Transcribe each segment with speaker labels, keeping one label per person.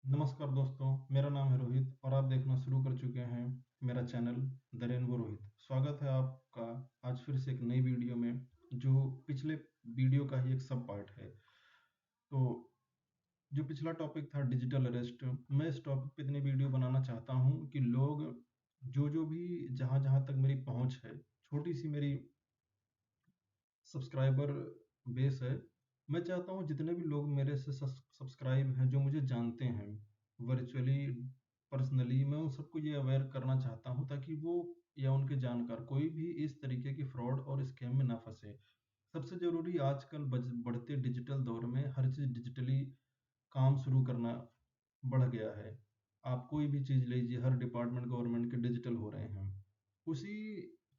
Speaker 1: नमस्कार दोस्तों, मेरा नाम है रोहित और आप देखना शुरू कर चुके हैं मेरा चैनल द रेनबो रोहित। स्वागत है आपका आज फिर से एक नई वीडियो में, जो पिछले वीडियो का ही एक सब पार्ट है। तो जो पिछला टॉपिक था डिजिटल अरेस्ट, मैं इस टॉपिक पे इतनी वीडियो बनाना चाहता हूँ कि लोग जो भी जहाँ जहाँ तक मेरी पहुँच है, छोटी सी मेरी सब्सक्राइबर बेस है, मैं चाहता हूँ जितने भी लोग मेरे से सब्सक्राइब हैं, जो मुझे जानते हैं वर्चुअली, पर्सनली, मैं उन सबको ये अवेयर करना चाहता हूँ ताकि वो या उनके जानकार कोई भी इस तरीके की फ्रॉड और स्कैम में ना फंसे। सबसे ज़रूरी आजकल बढ़ते डिजिटल दौर में हर चीज़ डिजिटली काम शुरू करना बढ़ गया है। आप कोई भी चीज़ लीजिए, हर डिपार्टमेंट गवर्नमेंट के डिजिटल हो रहे हैं। उसी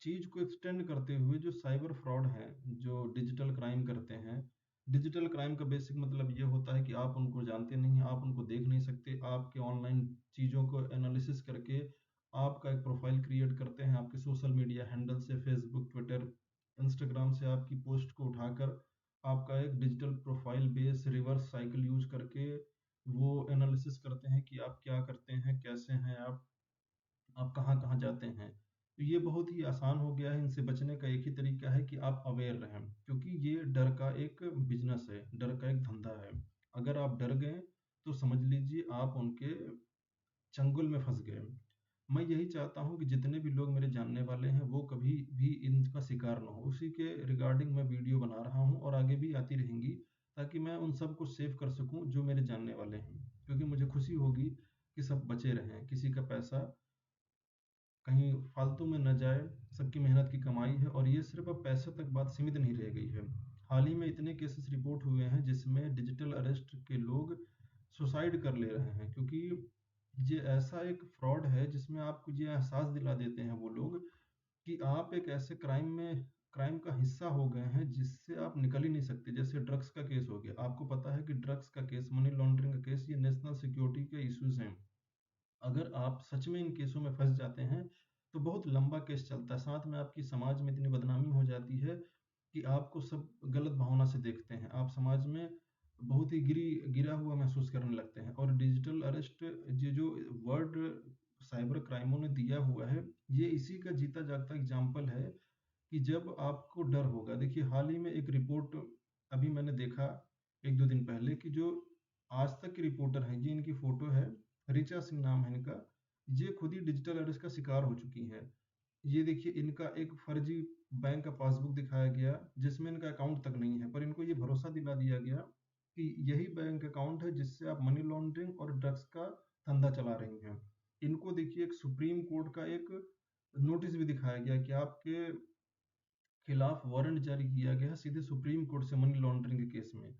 Speaker 1: चीज़ को एक्सटेंड करते हुए जो साइबर फ्रॉड हैं, जो डिजिटल क्राइम करते हैं, डिजिटल क्राइम का बेसिक मतलब ये होता है कि आप उनको जानते नहीं, आप उनको देख नहीं सकते, आपके ऑनलाइन चीज़ों को एनालिसिस करके आपका एक प्रोफाइल क्रिएट करते हैं, आपके सोशल मीडिया हैंडल से, फेसबुक, ट्विटर, इंस्टाग्राम से आपकी पोस्ट को उठाकर आपका एक digital profile base reverse cycle use करके वो एनालिसिस करते हैं कि आप क्या करते हैं, कैसे हैं आप कहाँ-कहाँ जाते हैं। तो ये बहुत ही आसान हो गया है, इनसे बचने का एक ही तरीका है कि आप अवेयर रहें, क्योंकि ये डर का एक बिज़नेस है, डर का एक धंधा है। अगर आप डर गए, तो समझ लीजिए आप उनके चंगुल में फँस गए। मैं यही चाहता हूँ कि जितने भी लोग मेरे जानने वाले हैं, वो कभी भी इनका शिकार ना हो। उसी के रिगार्डिंग मैं वीडियो बना रहा हूँ और आगे भी आती रहेंगी, ताकि मैं उन सबको सेव कर सकूँ जो मेरे जानने वाले हैं। क्योंकि मुझे खुशी होगी कि सब बचे रहें, किसी का पैसा कहीं फालतू में न जाए, सबकी मेहनत की कमाई है और ये सिर्फ अब पैसे तक बात सीमित नहीं रह गई है। हाल ही में इतने केसेस रिपोर्ट हुए हैं जिसमें डिजिटल अरेस्ट के लोग सुसाइड कर ले रहे हैं, क्योंकि ये ऐसा एक फ्रॉड है जिसमें आपको ये एहसास दिला देते हैं वो लोग कि आप एक ऐसे क्राइम का हिस्सा हो गए हैं जिससे आप निकल ही नहीं सकते। जैसे ड्रग्स का केस हो गया, आपको पता है कि ड्रग्स का केस, मनी लॉन्ड्रिंग का केस, ये नेशनल सिक्योरिटी के इश्यूज हैं। अगर आप सच में इन केसों में फँस जाते हैं, तो बहुत लंबा केस चलता है। साथ में आपकी समाज में इतनी बदनामी हो जाती है कि आपको सब गलत भावना से देखते हैं। आप समाज में बहुत ही गिरा हुआ महसूस करने लगते हैं। और डिजिटल अरेस्ट, ये जो वर्ड साइबर क्राइमों ने दिया हुआ है, ये इसी का जीता जागता एग्जाम्पल है कि जब आपको डर होगा। देखिए, हाल ही में एक रिपोर्ट अभी मैंने देखा 1-2 दिन पहले कि जो आज तक की रिपोर्टर हैं, ये इनकी फ़ोटो है, ऋचा सिंह नाम है इनका। ये खुद ही डिजिटल अरेस्ट का शिकार हो चुकी हैं। ये देखिए, इनका एक फर्जी बैंक का पासबुक दिखाया गया जिसमें इनका अकाउंट तक नहीं है, पर इनको ये भरोसा दिला दिया गया कि यही बैंक अकाउंट है जिससे आप मनी लॉन्ड्रिंग और ड्रग्स का धंधा चला रही हैं। इनको देखिए, एक सुप्रीम कोर्ट का एक नोटिस भी दिखाया गया कि आपके खिलाफ वारंट जारी किया गया है सीधे सुप्रीम कोर्ट से मनी लॉन्ड्रिंग के केस में।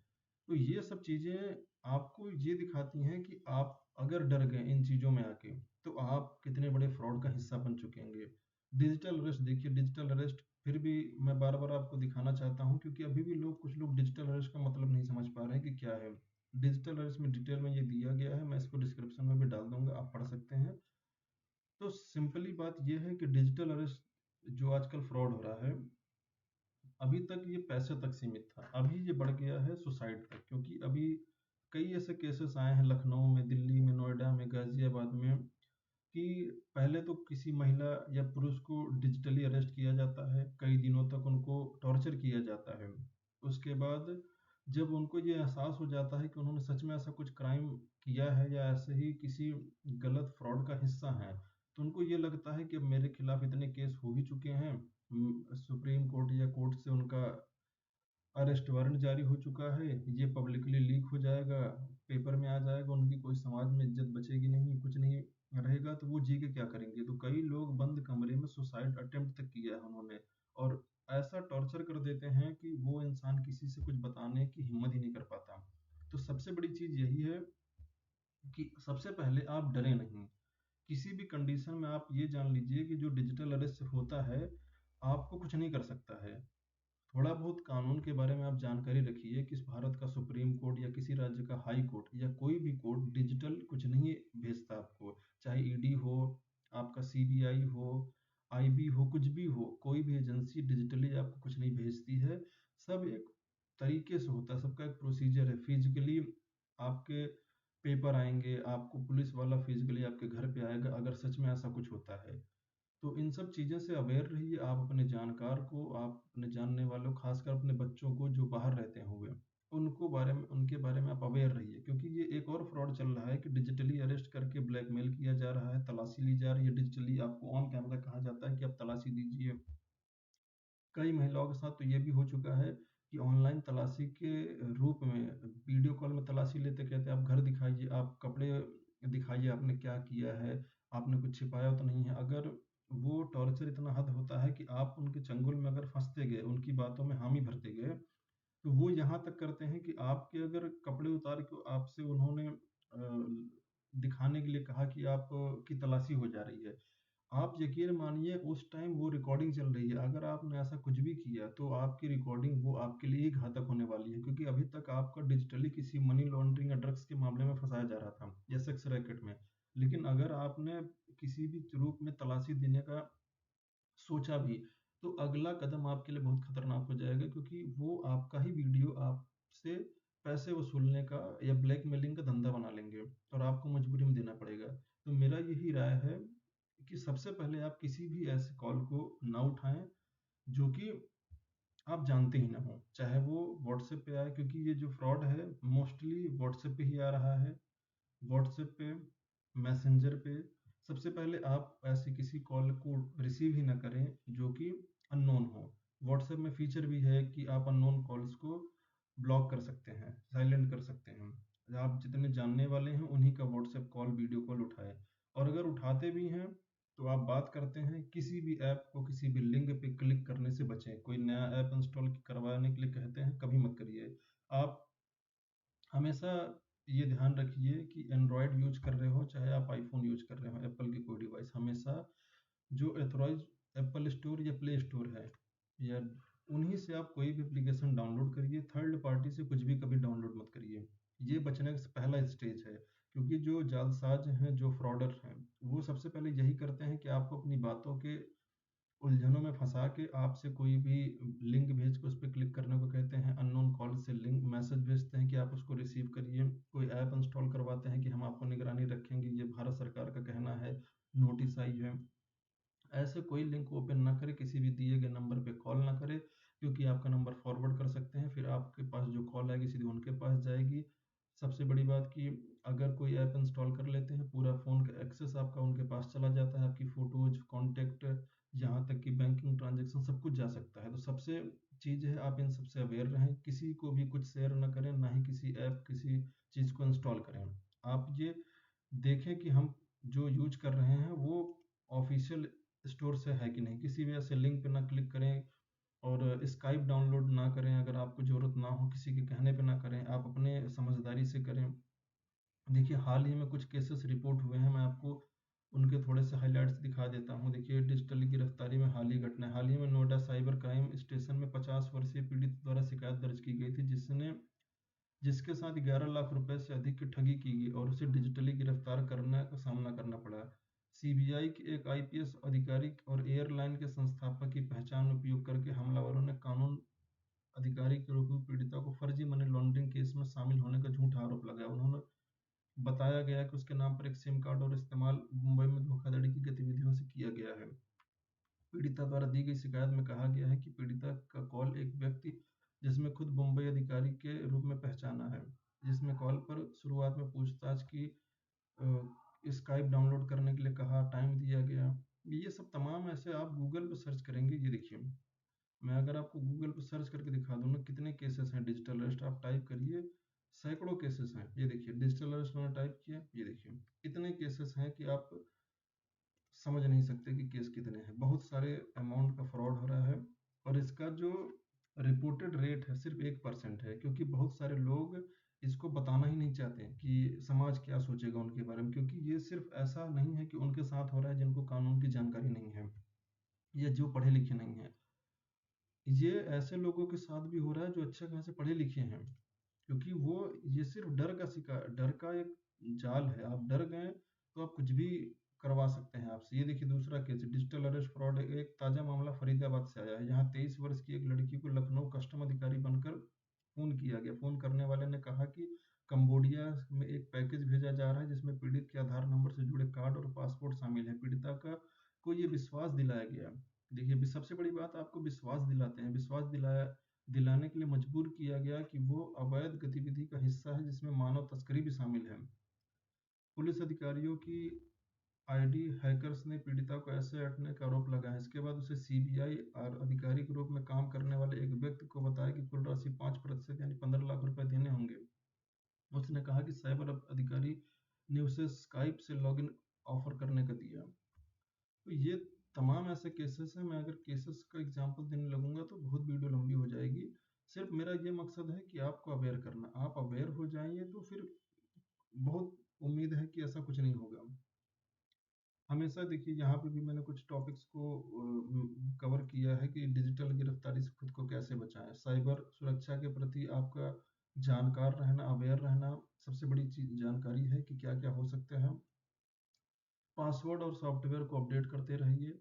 Speaker 1: तो ये सब चीज़ें आपको ये दिखाती हैं कि आप अगर डर गए इन चीज़ों में आके, तो आप कितने बड़े फ्रॉड का हिस्सा बन चुके होंगे। डिजिटल अरेस्ट देखिए, डिजिटल अरेस्ट फिर भी मैं बार-बार आपको दिखाना चाहता हूँ, क्योंकि अभी भी कुछ लोग डिजिटल अरेस्ट का मतलब नहीं समझ पा रहे हैं कि क्या है। डिजिटल अरेस्ट में डिटेल में ये दिया गया है, मैं इसको डिस्क्रिप्शन में भी डाल दूँगा, आप पढ़ सकते हैं। तो सिंपली बात ये है कि डिजिटल अरेस्ट जो आजकल फ्रॉड हो रहा है, अभी तक ये पैसे तक सीमित था, अभी ये बढ़ गया है सुसाइड तक, क्योंकि अभी कई ऐसे केसेस आए हैं लखनऊ में, दिल्ली में, नोएडा में, गाजियाबाद में, कि पहले तो किसी महिला या पुरुष को डिजिटली अरेस्ट किया जाता है, कई दिनों तक उनको टॉर्चर किया जाता है। उसके बाद जब उनको ये एहसास हो जाता है कि उन्होंने सच में ऐसा कुछ क्राइम किया है या ऐसे ही किसी गलत फ्रॉड का हिस्सा हैं, तो उनको ये लगता है कि अब मेरे खिलाफ इतने केस हो ही चुके हैं, सुप्रीम कोर्ट या कोर्ट से उनका अरेस्ट वारंट जारी हो चुका है, ये पब्लिकली लीक हो जाएगा, पेपर में आ जाएगा, उनकी कोई समाज में इज्जत बचेगी नहीं, कुछ नहीं रहेगा, तो वो जी के क्या करेंगे। तो कई लोग बंद कमरे में सुसाइड अटेम्प्ट तक किया है उन्होंने, और ऐसा टॉर्चर कर देते हैं कि वो इंसान किसी से कुछ बताने की हिम्मत ही नहीं कर पाता। तो सबसे बड़ी चीज़ यही है कि सबसे पहले आप डरें नहीं। किसी भी कंडीशन में आप ये जान लीजिए कि जो डिजिटल अरेस्ट होता है, आपको कुछ नहीं कर सकता है। थोड़ा बहुत कानून के बारे में आप जानकारी रखिए कि भारत का सुप्रीम कोर्ट या किसी राज्य का हाई कोर्ट या कोई भी कोर्ट डिजिटल कुछ नहीं भेजता आपको। चाहे ईडी हो, आपका सीबीआई हो, आईबी हो, कुछ भी हो, कोई भी एजेंसी डिजिटली आपको कुछ नहीं भेजती है। सब एक तरीके से होता है, सबका एक प्रोसीजर है। फिजिकली आपके पेपर आएंगे, आपको पुलिस वाला फिजिकली आपके घर पे आएगा अगर सच में ऐसा कुछ होता है। तो इन सब चीज़ों से अवेयर रहिए, आप अपने जानकार को, आप अपने जानने वालों, खासकर अपने बच्चों को जो बाहर रहते होंगे, उनके बारे में आप अवेयर रहिए, क्योंकि ये एक और फ्रॉड चल रहा है कि डिजिटली अरेस्ट करके ब्लैकमेल किया जा रहा है, तलाशी ली जा रही है, डिजिटली आपको ऑन कैमरा कहा जाता है कि आप तलाशी दीजिए। कई महिलाओं के साथ तो ये भी हो चुका है कि ऑनलाइन तलाशी के रूप में वीडियो कॉल में तलाशी लेते, कहते हैं आप घर दिखाइए, आप कपड़े दिखाइए, आपने क्या किया है, आपने कुछ छिपाया तो नहीं है। अगर वो टॉर्चर इतना हद होता है कि आप उनके चंगुल में अगर फंसते गए, उनकी बातों में हामी भरते गए, तो वो यहाँ तक करते हैं कि आपके अगर कपड़े उतार के आपसे उन्होंने दिखाने के लिए कहा कि आप की तलाशी हो जा रही है, आप यकीन मानिए उस टाइम वो रिकॉर्डिंग चल रही है, अगर आपने ऐसा कुछ भी किया तो आपकी रिकॉर्डिंग वो आपके लिए ही घातक होने वाली है, क्योंकि अभी तक आपका डिजिटली किसी मनी लॉन्ड्रिंग या ड्रग्स के मामले में फंसाया जा रहा था या सेक्स रैकेट में। लेकिन अगर आपने किसी भी रूप में तलाशी देने का सोचा भी, तो अगला कदम आपके लिए बहुत खतरनाक हो जाएगा, क्योंकि वो आपका ही वीडियो आपसे पैसे वसूलने का या ब्लैकमेलिंग का धंधा बना लेंगे और आपको मजबूरी में देना पड़ेगा। तो मेरा यही राय है कि सबसे पहले आप किसी भी ऐसे कॉल को ना उठाएं जो कि आप जानते ही ना हो, चाहे वो व्हाट्सएप पे आए, क्योंकि ये जो फ्रॉड है मोस्टली व्हाट्सएप पे ही आ रहा है। व्हाट्सएप पे, मैसेंजर पे, सबसे पहले आप ऐसे किसी कॉल को रिसीव ही ना करें जो कि अननोन हो। व्हाट्सएप में फीचर भी है कि आप अननोन कॉल्स को ब्लॉक कर सकते हैं, साइलेंट कर सकते हैं। आप जितने जानने वाले हैं उन्हीं का व्हाट्सएप कॉल, वीडियो कॉल उठाएं। और अगर उठाते भी हैं तो आप बात करते हैं, किसी भी ऐप को किसी भी लिंक पे क्लिक करने से बचें। कोई नया ऐप इंस्टॉल करवाने के लिए कहते हैं, कभी मत करिए। आप हमेशा ये ध्यान रखिए कि एंड्रॉयड यूज कर रहे हो चाहे आप आईफोन यूज कर रहे हो, एप्पल की कोई डिवाइस, हमेशा जो एथोराइज एप्पल स्टोर या प्ले स्टोर है या उन्हीं से आप कोई भी एप्लीकेशन डाउनलोड करिए। थर्ड पार्टी से कुछ भी कभी डाउनलोड मत करिए। ये बचने का पहला स्टेज है, क्योंकि जो जालसाज हैं, जो फ्रॉडर हैं, वो सबसे पहले यही करते हैं कि आपको अपनी बातों के उलझनों में फंसा के आपसे कोई भी लिंक भेज के उस पर क्लिक करने को कहते हैं। अननोन कॉल से लिंक मैसेज भेजते हैं कि आप उसको रिसीव करिए। कोई ऐप इंस्टॉल करवाते हैं कि हम आपको निगरानी रखेंगे, ये भारत सरकार का कहना है, नोटिस आई है। ऐसे कोई लिंक ओपन ना करें, किसी भी दिए गए नंबर पे कॉल ना करें, क्योंकि आपका नंबर फॉरवर्ड कर सकते हैं, फिर आपके पास जो कॉल आएगी सीधे उनके पास जाएगी। सबसे बड़ी बात कि अगर कोई ऐप इंस्टॉल कर लेते हैं, पूरा फ़ोन का एक्सेस आपका उनके पास चला जाता है, आपकी फ़ोटोज़, कॉन्टैक्ट, यहाँ तक कि बैंकिंग ट्रांज़ैक्शन सब कुछ जा सकता है। तो सबसे चीज़ है आप इन सबसे अवेयर रहें, किसी को भी कुछ शेयर ना करें, ना ही किसी ऐप, किसी चीज़ को इंस्टॉल करें। आप ये देखें कि हम जो यूज़ कर रहे हैं वो ऑफ़िशियल स्टोर से है कि नहीं, किसी भी ऐसे लिंक पे ना क्लिक करें और स्काइप डाउनलोड ना करें, अगर आपको ज़रूरत ना हो, किसी के कहने पे ना करें, आप अपने समझदारी से करें। देखिए हाल ही में कुछ केसेस रिपोर्ट हुए हैं, मैं आपको उनके थोड़े से हाइलाइट्स दिखा देता हूँ। देखिए डिजिटल गिरफ्तारी में हाल ही घटना है, हाल ही में नोएडा साइबर क्राइम स्टेशन में 50 वर्षीय पीड़ित द्वारा शिकायत दर्ज की गई थी, जिसके साथ 11 लाख रुपए से अधिक की ठगी की गई और उसे डिजिटली गिरफ्तार करने का सामना करना पड़ा। सीबीआई के एक आईपीएस अधिकारी और एयरलाइन के संस्थापक की पहचान उपयोग करके हमलावरों ने कानून अधिकारी के रूप में पीड़िता को फर्जी मनी लॉन्ड्रिंग केस में शामिल होने का झूठा आरोप लगाया। उन्होंने बताया गया कि उसके नाम पर एक सिम कार्ड और इस्तेमाल मुंबई में धोखाधड़ी की गतिविधियों से किया गया है। पीड़िता द्वारा दी गई शिकायत में कहा गया है कि पीड़िता का कॉल एक व्यक्ति, जिसमें खुद मुंबई अधिकारी के रूप में पहचाना है, जिसमें कॉल पर शुरुआत में पूछताछ की, स्काइप डाउनलोड करने के लिए कहा, टाइम दिया गया। ये सब तमाम ऐसे आप गूगल पर सर्च करेंगे, ये देखिए मैं अगर आपको गूगल पर सर्च करके दिखा दूँ ना कितने केसेस हैं डिजिटल अरेस्ट, आप टाइप करिए, सैकड़ों केसेस हैं। ये देखिए डिजिटल अरेस्ट मैंने टाइप किया, ये देखिए इतने केसेस हैं कि आप समझ नहीं सकते कि केस कितने हैं। बहुत सारे अमाउंट का फ्रॉड हो रहा है और इसका जो रिपोर्टेड रेट है सिर्फ 1% है, क्योंकि बहुत सारे लोग इसको बताना ही नहीं चाहते कि समाज क्या सोचेगा उनके बारे में, क्योंकि ये सिर्फ ऐसा नहीं है कि उनके साथ हो रहा है जिनको कानून की जानकारी नहीं है या जो पढ़े लिखे नहीं है। ये ऐसे लोगों के साथ भी हो रहा है जो अच्छे खासे पढ़े लिखे हैं, क्योंकि वो ये सिर्फ डर का एक जाल है। आप डर गए तो आप कुछ भी करवा सकते हैं आपसे। ये देखिए दूसरा केस डिजिटल अरेस्ट फ्रॉड, एक ताजा मामला फरीदाबाद से आया है। यहाँ 23 वर्ष की एक लड़की को लखनऊ कस्टम अधिकारी बनकर फोन किया गया। फोन करने वाले ने कहा कि कंबोडिया में एक पैकेज भेजा जा रहा है जिसमें पीड़ित के आधार नंबर से जुड़े कार्ड और पासपोर्ट शामिल है। पीड़िता का को ये विश्वास दिलाया गया। देखिए, सबसे बड़ी बात, आपको विश्वास दिलाते हैं, दिलाने के लिए मजबूर किया गया कि वो अवैध गतिविधि का हिस्सा है जिसमें मानव तस्करी भी शामिल है। पुलिस अधिकारियों की आईडी हैकर्स ने पीड़िता को ऐसे हटने का आरोप लगाया। इसके बाद उसे सीबीआई और अधिकारी के रूप में काम करने वाले एक व्यक्ति को बताया कि कुल राशि 5% यानी 15 लाख रुपए देने होंगे। उसने कहा कि साइबर अधिकारी ने उसे स्काइप से लॉगिन ऑफर करने का दिया। तो ये तमाम ऐसे केसेस हैं। मैं अगर केसेस का एग्जांपल देने लगूंगा तो बहुत वीडियो लंबी हो जाएगी। सिर्फ मेरा ये मकसद है कि आपको अवेयर करना। आप अवेयर हो जाएंगे तो फिर बहुत उम्मीद है कि ऐसा कुछ नहीं होगा। हमेशा देखिए, यहाँ पे भी मैंने कुछ टॉपिक्स को कवर किया है कि डिजिटल गिरफ्तारी से खुद को कैसे बचाएं। साइबर सुरक्षा के प्रति आपका जानकार रहना, अवेयर रहना सबसे बड़ी चीज जानकारी है कि क्या क्या हो सकता है। पासवर्ड और सॉफ्टवेयर को अपडेट करते रहिए।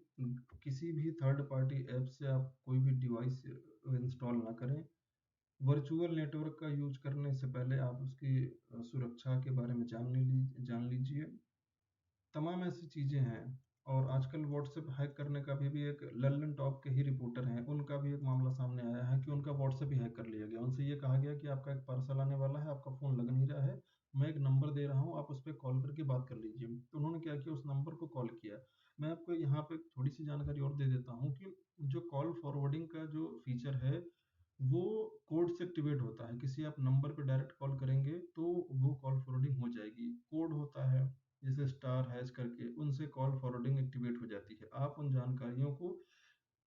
Speaker 1: किसी भी थर्ड पार्टी ऐप से आप कोई भी डिवाइस इंस्टॉल ना करें। वर्चुअल नेटवर्क का यूज करने से पहले आप उसकी सुरक्षा के बारे में जान लीजिए। तमाम ऐसी चीज़ें हैं। और आजकल व्हाट्सएप हैक करने का भी एक लल्लन टॉप के ही रिपोर्टर हैं, उनका भी एक मामला सामने आया है कि उनका व्हाट्सएप ही हैक कर लिया गया। उनसे ये कहा गया कि आपका एक पार्सल आने वाला है, आपका फ़ोन लग नहीं रहा है, मैं एक नंबर दे रहा हूँ, आप उस पर कॉल करके बात कर लीजिए। तो उन्होंने क्या किया, उस नंबर को कॉल किया। मैं आपको यहाँ पे थोड़ी सी जानकारी और दे देता हूँ कि जो कॉल फॉरवर्डिंग का जो फीचर है वो कोड से एक्टिवेट होता है। किसी आप नंबर पे डायरेक्ट कॉल करेंगे तो वो कॉल फॉरवर्डिंग हो जाएगी। कोड होता है जैसे स्टार हैश करके, उनसे कॉल फॉरवर्डिंग एक्टिवेट हो जाती है। आप उन जानकारियों को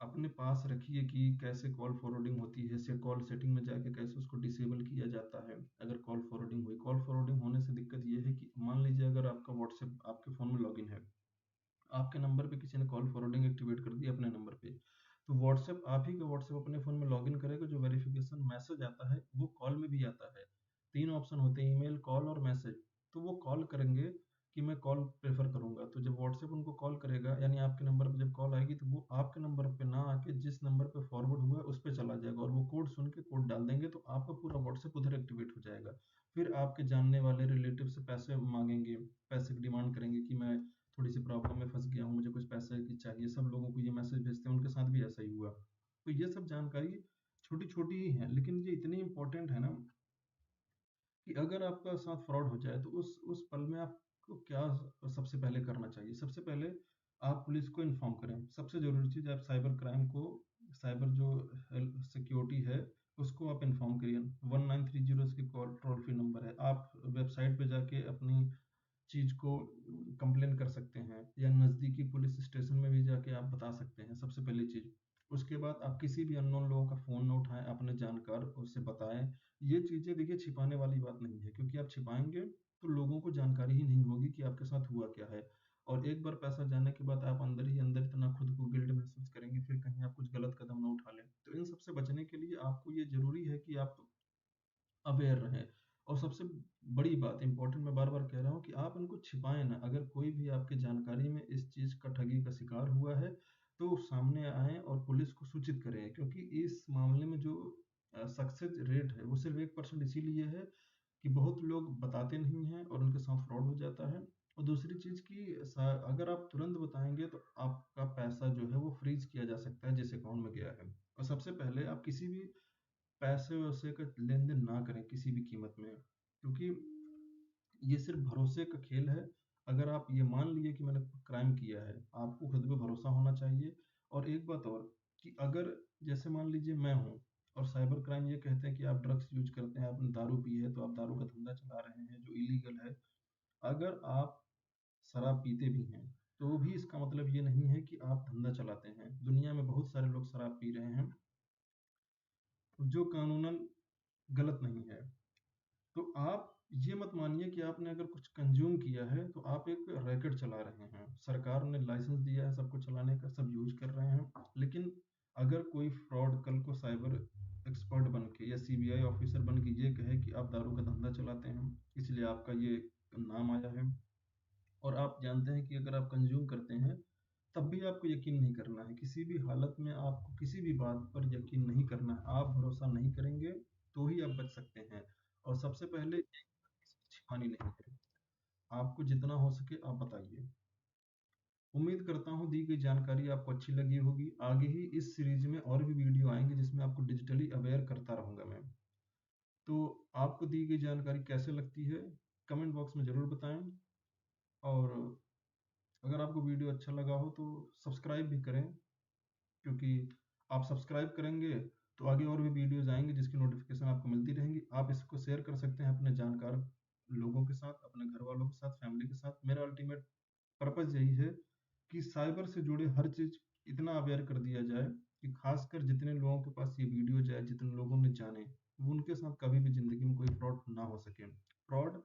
Speaker 1: अपने पास रखिए कि कैसे कॉल फॉरवर्डिंग होती है, से कॉल सेटिंग में जाके कैसे उसको डिसेबल किया जाता है। अगर कॉल फॉरवर्डिंग हुई, कॉल फॉरवर्डिंग होने से दिक्कत ये है कि मान लीजिए अगर आपका व्हाट्सएप आपके फ़ोन में लॉगिन है, आपके नंबर पे किसी ने कॉल फॉरवर्डिंग एक्टिवेट कर दिया अपने नंबर पे, तो व्हाट्सएप, आप ही का व्हाट्सएप अपने फ़ोन में लॉगिन करेगा। जो वेरिफिकेशन मैसेज आता है वो कॉल में भी आता है। 3 ऑप्शन होते हैं, ईमेल, कॉल और मैसेज। तो वो कॉल करेंगे कि मैं कॉल प्रेफ़र करूँगा। तो जब व्हाट्सएप उनको कॉल करेगा, यानी आपके नंबर पे जब कॉल आएगी तो वो आपके नंबर पे ना आके जिस नंबर पे फॉरवर्ड हुआ है उस पे चला जाएगा और वो कोड सुन के कोड डाल देंगे तो आपका पूरा व्हाट्सएप उधर एक्टिवेट हो जाएगा। फिर आपके जानने वाले रिलेटिव से पैसे माँगेंगे, पैसे की डिमांड करेंगे कि मैं थोड़ी सी प्रॉब्लम में फंस गया हूँ, मुझे कुछ पैसे की चाहिए। सब लोगों को ये मैसेज भेजते हैं, उनके साथ भी ऐसा ही हुआ। तो ये सब जानकारी छोटी छोटी ही है, लेकिन ये इतनी इंपॉर्टेंट है ना कि अगर आपका साथ फ्रॉड हो जाए तो उस पल में आपको क्या सबसे पहले करना चाहिए। सबसे पहले आप पुलिस को इन्फॉर्म करें। सबसे ज़रूरी चीज़, आप साइबर क्राइम को, साइबर जो सिक्योरिटी है उसको आप इन्फॉर्म करिए। 1930 उसकी कॉल टोल फ्री नंबर है। आप वेबसाइट पे जाके अपनी चीज़ को कंप्लेन कर सकते हैं या नज़दीकी पुलिस स्टेशन में भी जाके आप बता सकते हैं, सबसे पहली चीज़। उसके बाद आप किसी भी अननोन लोगों का फ़ोन ना उठाएं, अपने जानकार उससे बताएं। ये चीज़ें देखिए छिपाने वाली बात नहीं है, क्योंकि आप छिपाएंगे तो लोगों को जानकारी ही नहीं होगी कि आपके साथ हुआ क्या है। और एक बार पैसा जाने के बाद आप अंदर ही अंदर इतना खुद को गिल्ट महसूस करेंगे, फिर कहीं आप कुछ गलत कदम ना उठा लें। तो इन सबसे बचने के लिए आपको ये ज़रूरी है कि आप अवेयर रहें। और सबसे बड़ी बात इंपॉर्टेंट, मैं बार बार कह रहा हूँ कि आप इनको छिपाएं ना। अगर कोई भी आपकी जानकारी में इस चीज़ का, ठगी का शिकार हुआ है तो सामने आए और पुलिस को सूचित करें, क्योंकि इस मामले में जो सक्सेस रेट है वो सिर्फ 1% इसीलिए है कि बहुत लोग बताते नहीं हैं और उनके साथ फ्रॉड हो जाता है। और दूसरी चीज़ कि अगर आप तुरंत बताएंगे तो आपका पैसा जो है वो फ्रीज किया जा सकता है जिस अकाउंट में गया है। और सबसे पहले आप किसी भी पैसे-वैसे का लेन-देन ना करें किसी भी कीमत में, क्योंकि ये सिर्फ भरोसे का खेल है। अगर आप ये मान लिए कि मैंने क्राइम किया है, आपको खुद पे भरोसा होना चाहिए। और एक बात और, कि अगर जैसे मान लीजिए मैं हूँ और साइबर क्राइम ये कहते हैं कि आप ड्रग्स यूज़ करते हैं, आपने दारू पी है तो आप दारू का धंधा चला रहे हैं जो इलीगल है। अगर आप शराब पीते भी हैं, तो भी इसका मतलब ये नहीं है कि आप धंधा चलाते हैं। दुनिया में बहुत सारे लोग शराब पी रहे हैं, जो कानूनन गलत नहीं है। तो आप ये मत मानिए कि आपने अगर कुछ कंज्यूम किया है तो आप एक रैकेट चला रहे हैं। सरकार ने लाइसेंस दिया है सबको चलाने का, सब यूज कर रहे हैं। लेकिन अगर कोई फ्रॉड कल को साइबर एक्सपर्ट बन के या सीबीआई ऑफिसर बन के ये कहे कि आप दारू का धंधा चलाते हैं, इसलिए आपका ये नाम आया है, और आप जानते हैं कि अगर आप कंज्यूम करते हैं तब भी आपको यकीन नहीं करना है। किसी भी हालत में आपको किसी भी बात पर यकीन नहीं करना है। आप भरोसा नहीं करेंगे तो ही आप बच सकते हैं। और सबसे पहले हानि नहीं है। आपको जितना हो सके आप बताइए। उम्मीद करता हूँ दी गई जानकारी आपको अच्छी लगी होगी। आगे ही इस सीरीज में और भी वीडियो आएंगे जिसमें आपको डिजिटली अवेयर करता रहूँगा मैं। तो आपको दी गई जानकारी कैसे लगती है कमेंट बॉक्स में ज़रूर बताएं। और अगर आपको वीडियो अच्छा लगा हो तो सब्सक्राइब भी करें, क्योंकि आप सब्सक्राइब करेंगे तो आगे और भी वीडियोस आएंगे जिसकी नोटिफिकेशन आपको मिलती रहेंगी। आप इसको शेयर कर सकते हैं अपने जानकार लोगों के साथ, अपने घर वालों के साथ, फैमिली के साथ। मेरा अल्टीमेट पर्पज़ यही है कि साइबर से जुड़े हर चीज़ इतना अवेयर कर दिया जाए कि खासकर जितने लोगों के पास ये वीडियो जाए, जितने लोगों ने जाने, वो उनके साथ कभी भी ज़िंदगी में कोई फ्रॉड ना हो सके। फ्रॉड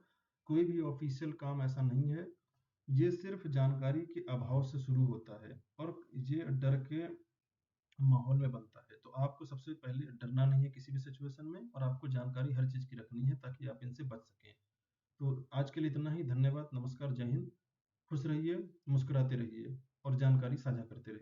Speaker 1: कोई भी ऑफिशियल काम ऐसा नहीं है, ये सिर्फ जानकारी के अभाव से शुरू होता है और ये डर के माहौल में बनता है। तो आपको सबसे पहले डरना नहीं है किसी भी सिचुएशन में, और आपको जानकारी हर चीज़ की रखनी है ताकि आप इनसे बच सकें। तो आज के लिए इतना ही। धन्यवाद, नमस्कार, जय हिंद। खुश रहिए, मुस्कुराते रहिए और जानकारी साझा करते रहिए।